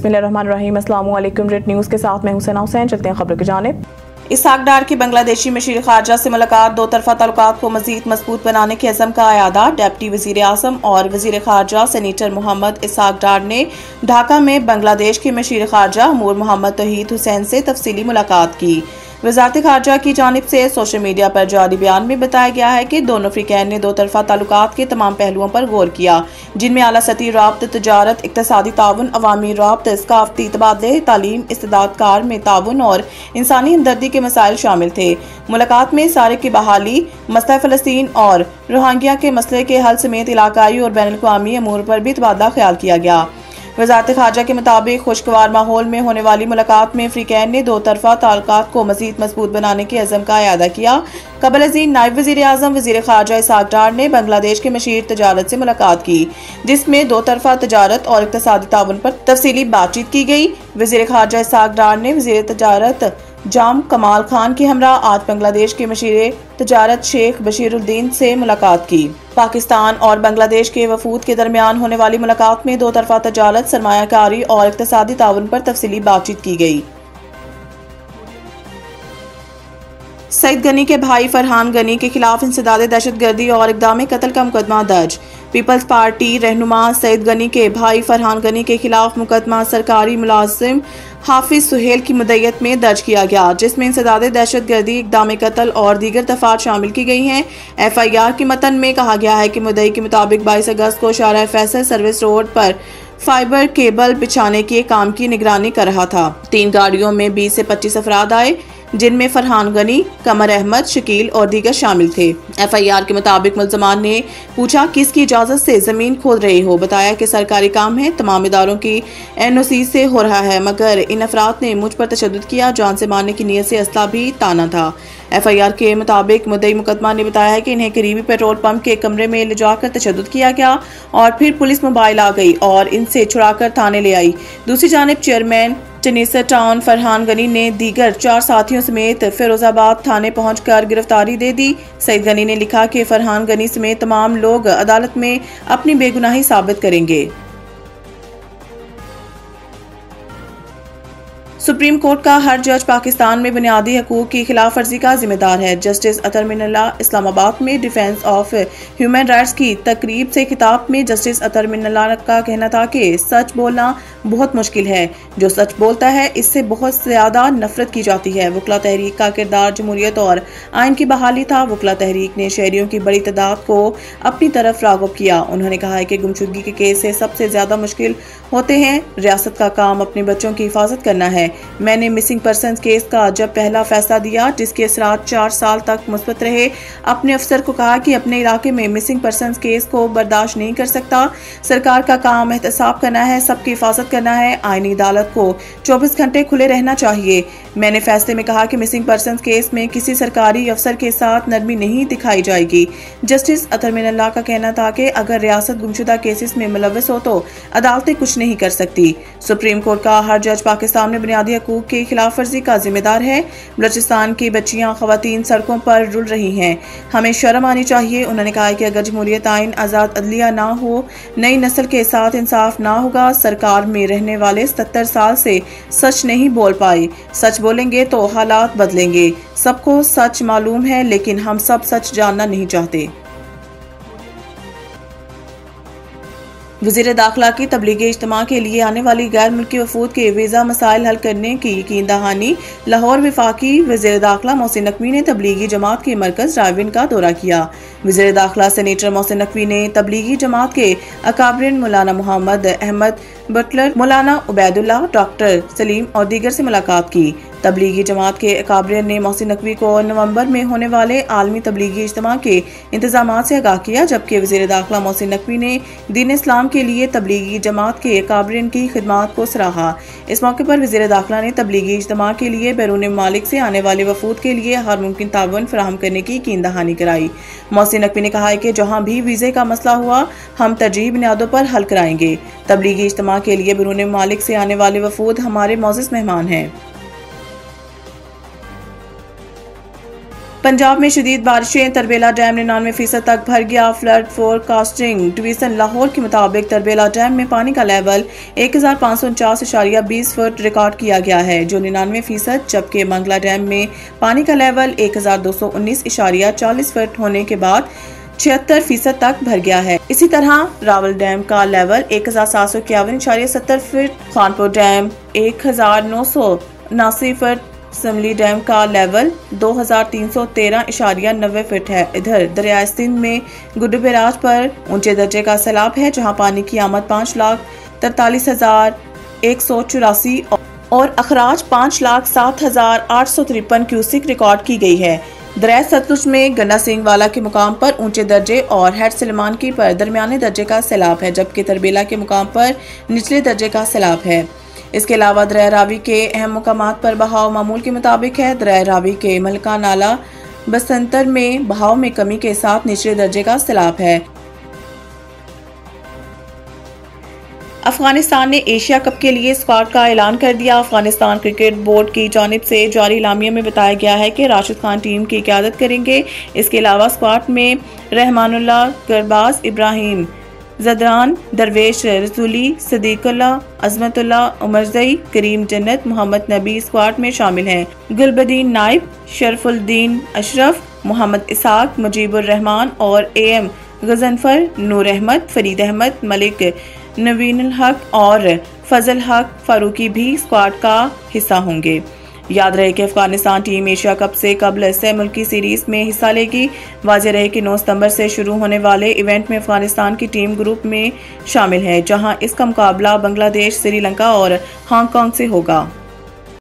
बिस्मिल्लाहिर्रहमानिर्रहीम। अस्सलाम वालेकुम। रेड न्यूज़ के साथ मैं हुसैना हुसैन। चलते हैं खबरों की जानिब। इसहाक डार की बांग्लादेशी मशीर खारजा से मुलाकात, दो तरफा ताल्लुकात को मजीद मजबूत बनाने के अज़म का अयादा। डिप्टी वज़ीर आज़म और वज़ीर खारजा सेनेटर मोहम्मद इसहाक डार ने ढाका में बांग्लादेश के मशीर खारजा अमूर मोहम्मद तौहीद हुसैन से तफसीली मुलाकात की। वज़ारत खारजा की जानिब से सोशल मीडिया पर जारी बयान में बताया गया है कि दोनों अफ्रीकैन ने दो तरफा ताल्लुकात के तमाम पहलुओं पर गौर किया, जिनमें आला सतही राब्त, तजारत, इक़्तिसादी ताउन, अवामी राब्त, सकाफती तबादले, तालीम, इस्तेदाद कार में ताउन और इंसानी हमदर्दी के मसाइल शामिल थे। मुलाकात में सारे की बहाली, मसला फ़लस्तीन और रोहिंग्या के मसले के हल समेत इलाकाई और बैनुल अक़वामी अमूर पर भी तबादला ख्याल किया गया। वज़ारत खारजा के मुताबिक खुशगवार माहौल में होने वाली मुलाकात में अफ्रीकैन ने दो तरफा ताल्लुकात को मज़ीद मजबूत बनाने के अज़म का अयादा किया। कबल अज़ीम नायब वज़ीर आज़म वज़ीर खारजा इसहाक डार ने बांग्लादेश के मशीर तजारत से मुलाकात की, जिसमें दो तरफा तजारत और इक़्तिसादी ताउन पर तफसीली बातचीत की गई। वज़ीर खारजा इसहाक डार ने वज़ीर तजारत जाम कमाल खान के हमरा आज बांग्लादेश के मशीर तजारत शेख बशीरुद्दीन से मुलाकात की। पाकिस्तान और बांग्लादेश के वफूद के दरमियान होने वाली मुलाकात में दो तरफा तजारत, सरमायाकारी और इक़्तिसादी ताउन पर तफसीली बातचीत की गई। सईद गनी के भाई फरहान गनी के खिलाफ इंसदादे दहशतगर्दी और इक़दाम कत्ल का मुकदमा दर्ज। पीपल्स पार्टी रहनुमा सईद गनी के भाई फरहान गनी के खिलाफ मुकदमा सरकारी मुलाजिम हाफिज सुहेल की मुद्दत में दर्ज किया गया, जिसमें इंसदादे दहशतगर्दी, इक़दाम कत्ल और दीगर दफात शामिल की गई हैं। FIR के मतन में कहा गया है कि मुद्दई के मुताबिक 22 अगस्त को शाहराह फैसल सर्विस रोड पर फाइबर केबल बिछाने के काम की निगरानी कर रहा था। 3 गाड़ियों में 20 से 25 अफराद आए, जिनमें फरहान गनी, कमर अहमद, शकील और दीगर शामिल थे। FIR के मुताबिक मुल्ज़मान ने पूछा किसकी इजाज़त से ज़मीन खोद रहे हो, बताया कि सरकारी काम है, तमाम इदारों की NOC से हो रहा है, मगर इन अफराद ने मुझ पर तशद्दुद किया, जान से मारने की नीयत से असला भी ताना था। FIR के मुताबिक मुद्दई मुकदमा ने बताया है कि इन्हें करीबी पेट्रोल पंप के कमरे में ले जाकर तशद्दुद किया गया और फिर पुलिस मोबाइल आ गई और इनसे छुड़ाकर थाने ले आई। दूसरी जानिब चेयरमैन चनीसर टाउन फरहान गनी ने दीगर 4 साथियों समेत फिरोजाबाद थाने पहुंचकर गिरफ्तारी दे दी। सईद गनी ने लिखा कि फरहान गनी समेत तमाम लोग अदालत में अपनी बेगुनाही साबित करेंगे। सुप्रीम कोर्ट का हर जज पाकिस्तान में बुनियादी हकूक की खिलाफ वर्जी का जिम्मेदार है। जस्टिस अतर मिनल्लाह इस्लामाबाद में डिफेंस ऑफ ह्यूमन राइट्स की तकरीब से खिताब में जस्टिस अतर मिनल्लाह का कहना था कि सच बोलना बहुत मुश्किल है, जो सच बोलता है इससे बहुत ज्यादा नफरत की जाती है। वकला तहरीक का किरदार जमहूरियत और आइन की बहाली था। वकला तहरीक ने शहरियों की बड़ी तादाद को अपनी तरफ राग़िब किया। उन्होंने कहा है कि गुमशुदगी के केस से सबसे ज्यादा मुश्किल होते हैं। रियासत का काम अपने बच्चों की हिफाजत करना है। मैंने मिसिंग पर्सनस केस का जब पहला फैसला दिया, जिसके असरात 4 साल तक मुस्बत रहे, अपने अफसर को कहा कि अपने इलाके में मिसिंग पर्सनस केस को बर्दाश्त नहीं कर सकता। सरकार का काम एहतसाब करना है, सबकी हिफाजत करना है। आईनी अदालत को 24 घंटे खुले रहना चाहिए। मैंने फैसले में कहा कि मिसिंग पर्सनस केस में किसी सरकारी अफसर के साथ नरमी नहीं दिखाई जाएगी। जस्टिस अतर मिनल्लाह का कहना था कि अगर रियासत गुमशुदा केसेस में मुलव्वस हो तो अदालतें कुछ नहीं कर सकती। सुप्रीम कोर्ट का हर जज पाकिस्तान में बुनियादी हकूक की खिलाफ वर्जी का जिम्मेदार है। बलूचिस्तान की बच्चियां, खवातीन सड़कों पर रुल रही हैं, हमें शर्म आनी चाहिए। उन्होंने कहा कि अगर जमहूरियत आइन, आज़ाद अदलिया ना हो, नई नस्ल के साथ इंसाफ ना होगा। सरकार में रहने वाले 77 साल से सच नहीं बोल पाए। सच बोलेंगे तो हालात बदलेंगे। सबको सच मालूम है, लेकिन हम सब सच जानना नहीं चाहते। वज़ीर दाखिला की तबलीगी इज्तिमा के लिए आने वाली गैर मुल्की वफूद के वीज़ा मसाइल हल करने की यकीन दहानी। लाहौर वफाकी वज़ीर दाखिला मोहसिन नकवी ने तबलीगी जमात के मरकज़ रायविन का दौरा किया। वज़ीर दाखिला सेनेटर मोहसिन नकवी ने तबलीगी जमात के अकाबरिन मौलाना मोहम्मद अहमद बटलर, मौलाना उबैदुल्लाह, डॉक्टर सलीम और दीगर से मुलाकात की। तबलीगी जमात के अकाबरिन ने मोहसिन नकवी को नवंबर में होने वाले आलमी तबलीगी इज्तिमा के इंतजाम से आगाह किया, जबकि वज़ीर दाखिला मोहसिन नकवी ने दीन इस्लाम के लिए तबलीगी जमात के अकाबरिन की खिदमात को सराहा। इस मौके पर वज़ीर दाखिला ने तबलीगी इज्तिमा के लिए बैरून ममालिक से आने वाले वफूद के लिए हर मुमकिन ताउन फराहम करने की यकीन दहानी कराई। मोहसिन नकवी ने कहा है कि जहाँ भी वीज़े का मसला हुआ हम तरजीह बुनियादों पर हल कराएंगे। तबलीगी इज्तिमा के लिए बैरून ममालिक से आने वाले वफूद हमारे मोअज़्ज़ज़ मेहमान हैं। पंजाब में शदीद बारिशें, तरबेला डैम 99% तक भर गया। फ्लड फोरकास्टिंग डिवीजन लाहौर के मुताबिक तरबेला डैम में पानी का लेवल 1549.20 फुट रिकॉर्ड किया गया है, जो 99%, जबकि मंगला डैम में पानी का लेवल 1219.40 फुट होने के बाद 76% तक भर गया है। इसी तरह रावल डैम का level 1751.70 foot, Khanpur dam 1979 foot, Simly dam का लेवल 2313.90 फुट है। इधर दरियाए सिंध में गुड्डू बैराज पर ऊंचे दर्जे का सैलाब है, जहां पानी की आमद 5,43,184 और अखराज 5,07,853 क्यूसिक रिकॉर्ड की गई है। दरिया सतलुज में गन्ना सिंह वाला के मुकाम पर ऊंचे दर्जे और हेड सलमान की पर दरमियाने दर्जे का सैलाब है, जबकि तरबेला के मुकाम पर निचले दर्जे का सैलाब है। इसके अलावा दरिया रावी के अहम मुकामात पर बहाव मामूल के मुताबिक है। दरिया रावी के मलका नाला बसंतर में बहाव में कमी के साथ निचले दर्जे का सैलाब है। अफगानिस्तान ने एशिया कप के लिए स्क्वाड का ऐलान कर दिया। अफगानिस्तान क्रिकेट बोर्ड की जानिब से जारी इलामिया में बताया गया है कि राशिद खान टीम की क़यादत करेंगे। इसके अलावा स्क्वाड में रहमानुल्लाह, गरबाज, इब्राहिम जदरान, दरवेश रसूली, सदीकुल्लाह, अजमतुल्लाह, उमरजई, करीम जन्नत, मोहम्मद नबी स्क्वाड में शामिल हैं। गुलबदीन नाइब, शरफुल्दीन अशरफ, मोहम्मद इसाक, मुजीबुर रहमान और AM गजनफर, नूर अहमद, फरीद अहमद, मलिक नवीनुल हक और फजल हक फारूकी भी स्क्वाड का हिस्सा होंगे। याद रहे कि अफगानिस्तान टीम एशिया कप से कबल से मुल्की सीरीज में हिस्सा लेगी। वाज़ेह रहे कि 9 सितंबर से शुरू होने वाले इवेंट में अफगानिस्तान की टीम ग्रुप में शामिल है, जहां इसका मुकाबला बांग्लादेश, श्रीलंका और हांगकांग से होगा।